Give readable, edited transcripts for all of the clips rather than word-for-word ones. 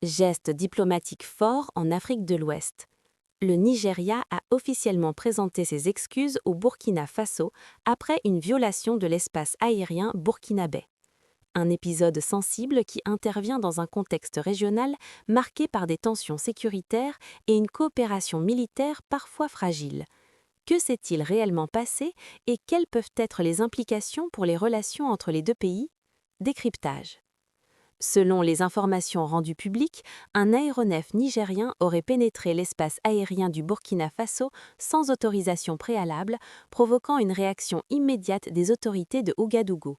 Geste diplomatique fort en Afrique de l'Ouest. Le Nigeria a officiellement présenté ses excuses au Burkina Faso après une violation de l'espace aérien burkinabé. Un épisode sensible qui intervient dans un contexte régional marqué par des tensions sécuritaires et une coopération militaire parfois fragile. Que s'est-il réellement passé et quelles peuvent être les implications pour les relations entre les deux pays? Décryptage. Selon les informations rendues publiques, un aéronef nigérien aurait pénétré l'espace aérien du Burkina Faso sans autorisation préalable, provoquant une réaction immédiate des autorités de Ouagadougou.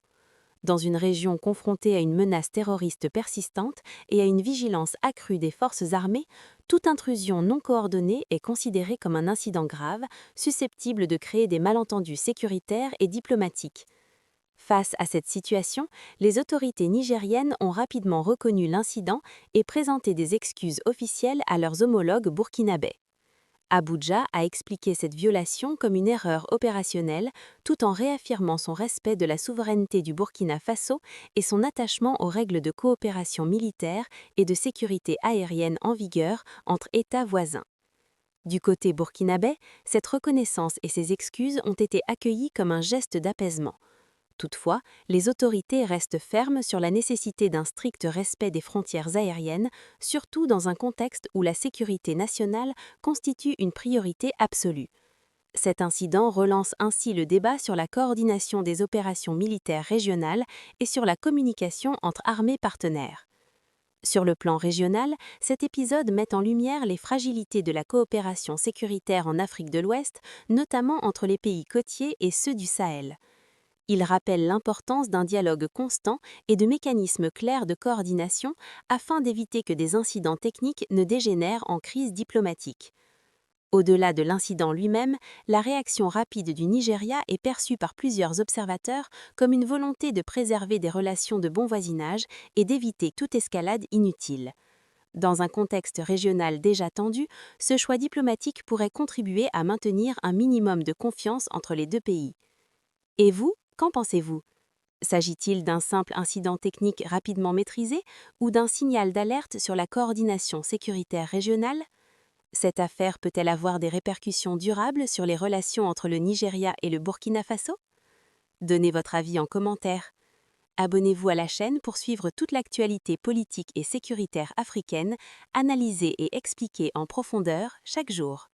Dans une région confrontée à une menace terroriste persistante et à une vigilance accrue des forces armées, toute intrusion non coordonnée est considérée comme un incident grave, susceptible de créer des malentendus sécuritaires et diplomatiques. Face à cette situation, les autorités nigériennes ont rapidement reconnu l'incident et présenté des excuses officielles à leurs homologues burkinabés. Abuja a expliqué cette violation comme une erreur opérationnelle, tout en réaffirmant son respect de la souveraineté du Burkina Faso et son attachement aux règles de coopération militaire et de sécurité aérienne en vigueur entre États voisins. Du côté burkinabé, cette reconnaissance et ces excuses ont été accueillies comme un geste d'apaisement. Toutefois, les autorités restent fermes sur la nécessité d'un strict respect des frontières aériennes, surtout dans un contexte où la sécurité nationale constitue une priorité absolue. Cet incident relance ainsi le débat sur la coordination des opérations militaires régionales et sur la communication entre armées partenaires. Sur le plan régional, cet épisode met en lumière les fragilités de la coopération sécuritaire en Afrique de l'Ouest, notamment entre les pays côtiers et ceux du Sahel. Il rappelle l'importance d'un dialogue constant et de mécanismes clairs de coordination afin d'éviter que des incidents techniques ne dégénèrent en crise diplomatique. Au-delà de l'incident lui-même, la réaction rapide du Nigeria est perçue par plusieurs observateurs comme une volonté de préserver des relations de bon voisinage et d'éviter toute escalade inutile. Dans un contexte régional déjà tendu, ce choix diplomatique pourrait contribuer à maintenir un minimum de confiance entre les deux pays. Et vous, qu'en pensez-vous? S'agit-il d'un simple incident technique rapidement maîtrisé ou d'un signal d'alerte sur la coordination sécuritaire régionale? Cette affaire peut-elle avoir des répercussions durables sur les relations entre le Nigeria et le Burkina Faso? Donnez votre avis en commentaire. Abonnez-vous à la chaîne pour suivre toute l'actualité politique et sécuritaire africaine, analysée et expliquée en profondeur chaque jour.